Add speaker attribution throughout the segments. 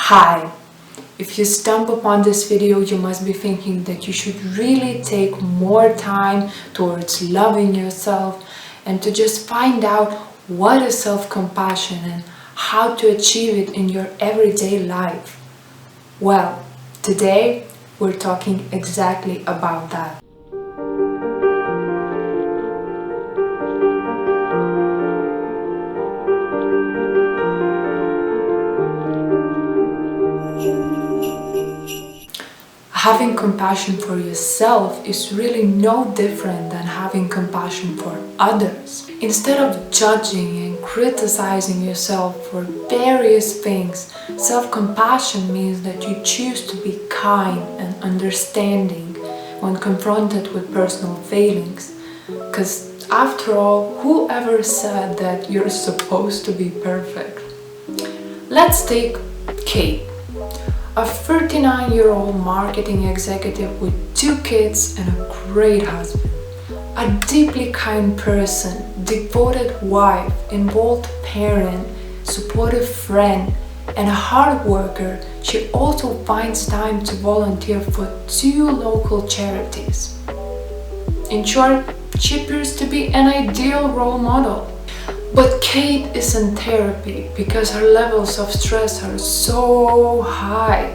Speaker 1: Hi! If you stumble upon this video, you must be thinking that you should really take more time towards loving yourself and to just find out what is self-compassion and how to achieve it in your everyday life. Well, today we're talking exactly about that. Having compassion for yourself is really no different than having compassion for others. Instead of judging and criticizing yourself for various things, self-compassion means that you choose to be kind and understanding when confronted with personal failings. Because after all, whoever said that you're supposed to be perfect? Let's take Kate, a 39-year-old marketing executive with 2 kids and a great husband. A deeply kind person, devoted wife, involved parent, supportive friend, and a hard worker, she also finds time to volunteer for 2 local charities. In short, she appears to be an ideal role model. But Kate is in therapy because her levels of stress are so high.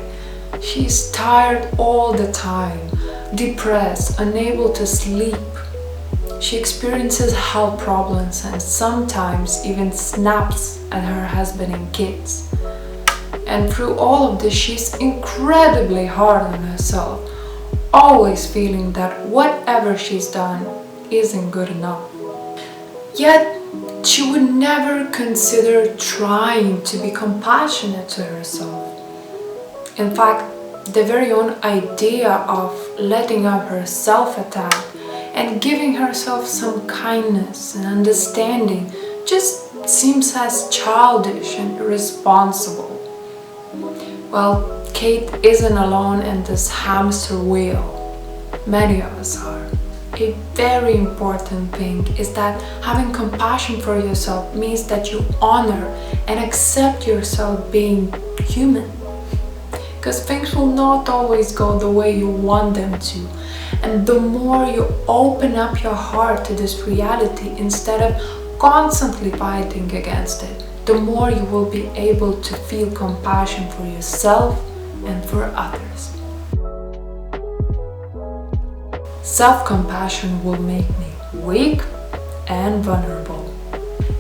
Speaker 1: She's tired all the time, depressed, unable to sleep. She experiences health problems and sometimes even snaps at her husband and kids. And through all of this, she's incredibly hard on herself, always feeling that whatever she's done isn't good enough. Yet, she would never consider trying to be compassionate to herself. In fact, the very own idea of letting up her self-attack and giving herself some kindness and understanding just seems as childish and irresponsible. Well, Kate isn't alone in this hamster wheel. Many of us are. A very important thing is that having compassion for yourself means that you honor and accept yourself being human. Because things will not always go the way you want them to. And the more you open up your heart to this reality instead of constantly fighting against it, the more you will be able to feel compassion for yourself and for others. Self-compassion will make me weak and vulnerable.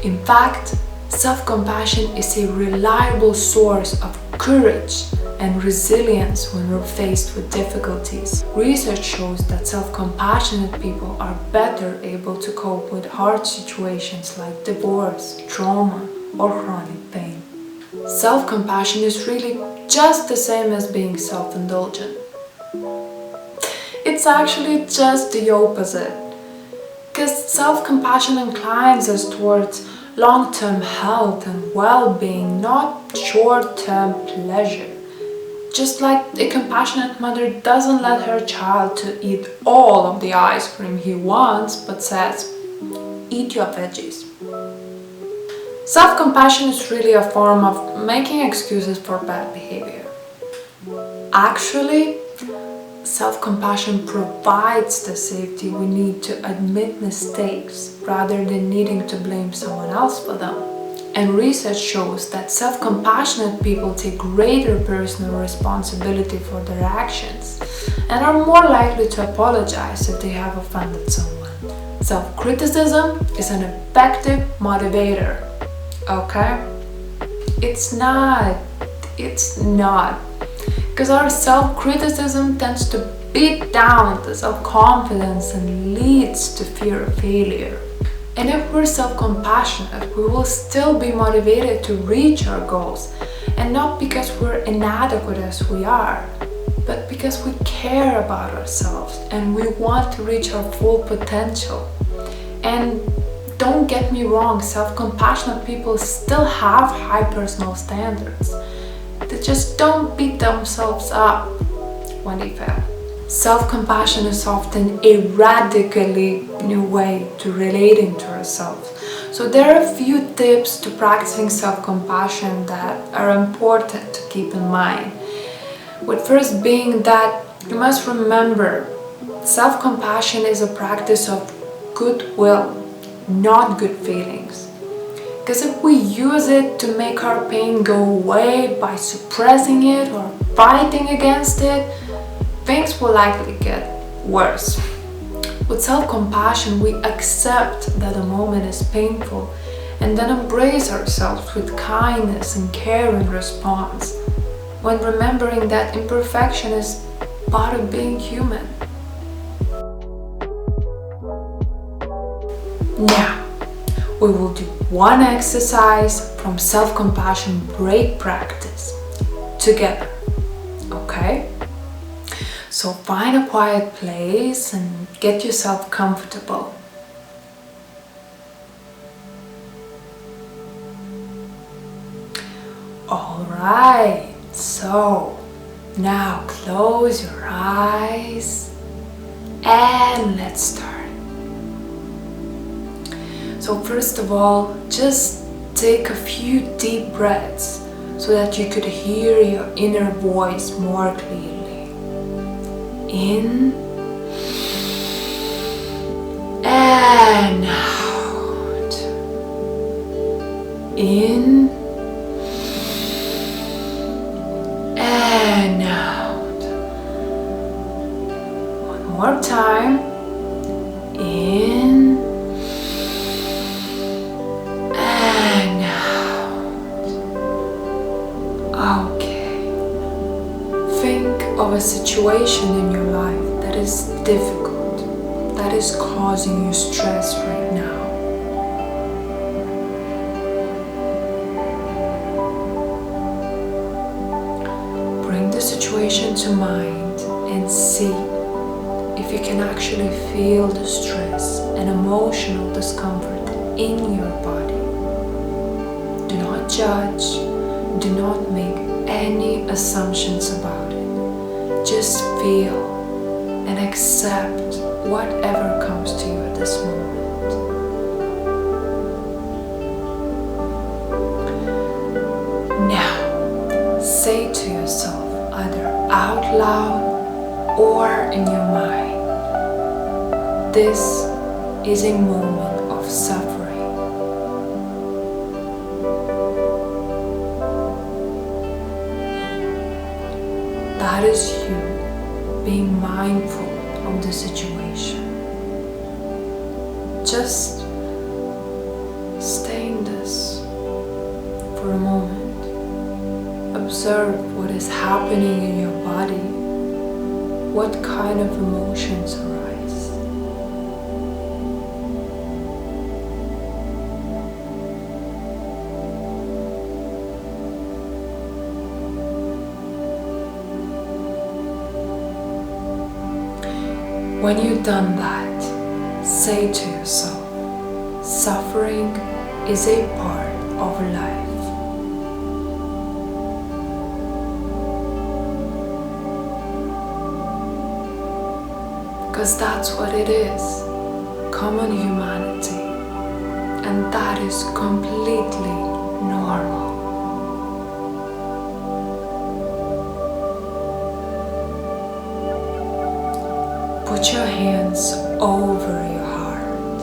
Speaker 1: In fact, self-compassion is a reliable source of courage and resilience when we're faced with difficulties. Research shows that self-compassionate people are better able to cope with hard situations like divorce, trauma, or chronic pain. Self-compassion is really just the same as being self-indulgent. It's actually just the opposite, because self-compassion inclines us towards long-term health and well-being, not short-term pleasure. Just like a compassionate mother doesn't let her child to eat all of the ice cream he wants, but says, "Eat your veggies." Self-compassion is really a form of making excuses for bad behavior. Actually, self-compassion provides the safety we need to admit mistakes rather than needing to blame someone else for them. And research shows that self-compassionate people take greater personal responsibility for their actions and are more likely to apologize if they have offended someone. Self-criticism is an effective motivator, okay? It's not. Because our self-criticism tends to beat down the self-confidence and leads to fear of failure. And if we're self-compassionate, we will still be motivated to reach our goals, and not because we're inadequate as we are, but because we care about ourselves and we want to reach our full potential. And don't get me wrong, self-compassionate people still have high personal standards. They just don't beat themselves up when they fail. Self-compassion is often a radically new way to relating to ourselves. So there are a few tips to practicing self-compassion that are important to keep in mind. With first being that you must remember self-compassion is a practice of goodwill, not good feelings. Because if we use it to make our pain go away by suppressing it or fighting against it, things will likely get worse. With self-compassion, we accept that the moment is painful and then embrace ourselves with kindness and care in response, when remembering that imperfection is part of being human. Now, we will do one exercise from self-compassion break practice together, okay? So find a quiet place and get yourself comfortable. Alright, so now close your eyes and let's start. So first of all, just take a few deep breaths so that you could hear your inner voice more clearly. In and out. In and out. One more time. In and out. Okay. Think of a situation in your life that is difficult, that is causing you stress right now. Bring the situation to mind and see if you can actually feel the stress and emotional discomfort in your body. Do not judge, do not make any assumptions about it. Just feel and accept whatever comes to you at this moment. Now, say to yourself, either out loud or in your mind, this is a moment of suffering. That is you being mindful of the situation. Just stay in this for a moment. Observe what is happening in your body. What kind of emotions arise? When you've done that, say to yourself, suffering is a part of life. Because that's what it is, common humanity, and that is completely normal. Put your hands over your heart.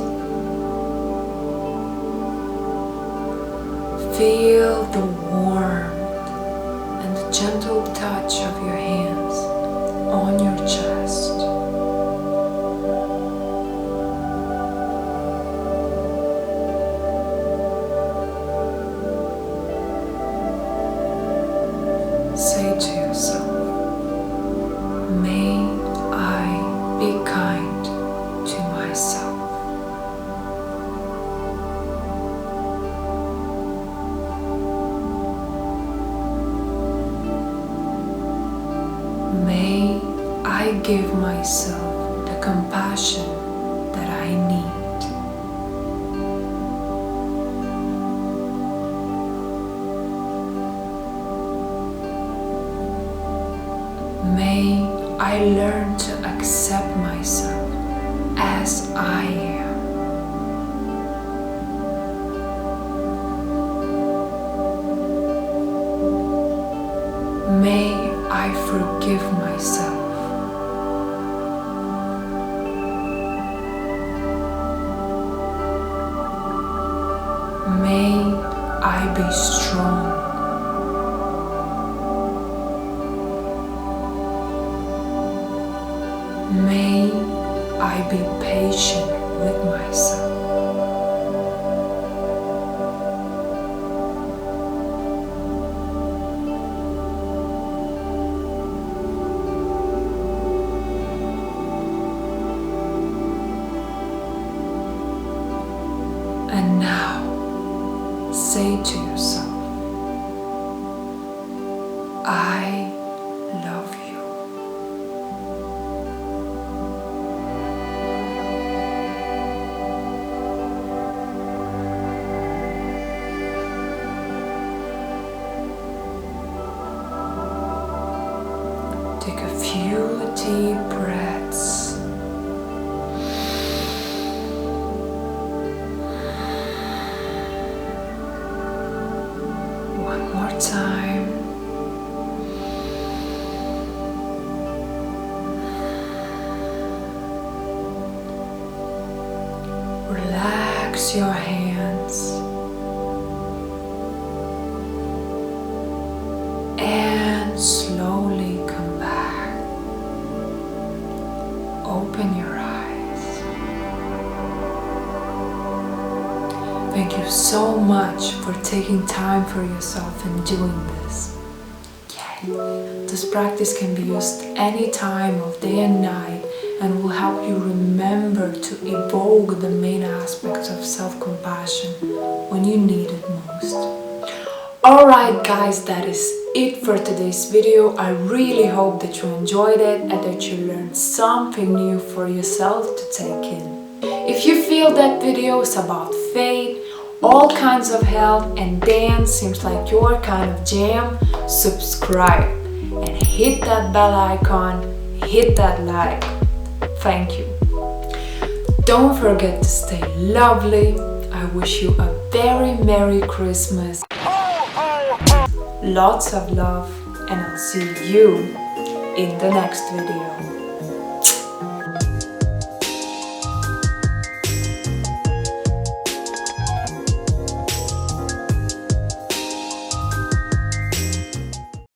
Speaker 1: Feel the warmth and the gentle touch of your hands on your chest. Say to yourself, may I be kind to myself. May I give myself the compassion that I need. May I learn to accept myself as I am. May I forgive myself. May I be strong. May I be patient with myself. And now, say to yourself, I love you. Take a few deep breaths. One more time. Relax your hands and slowly come back. Open your eyes. Thank you so much for taking time for yourself and doing this. This practice can be used any time of day and night and will help you remember to evoke the main aspects of self-compassion when you need it most. Alright guys, that is it for today's video. I really hope that you enjoyed it and that you learned something new for yourself to take in. If you feel that video is about faith, all kinds of health and dance seems like your kind of jam, subscribe and hit that bell icon, hit that like. Thank you. Don't forget to stay lovely. I wish you a very Merry Christmas. Lots of love, and I'll see you in the next video.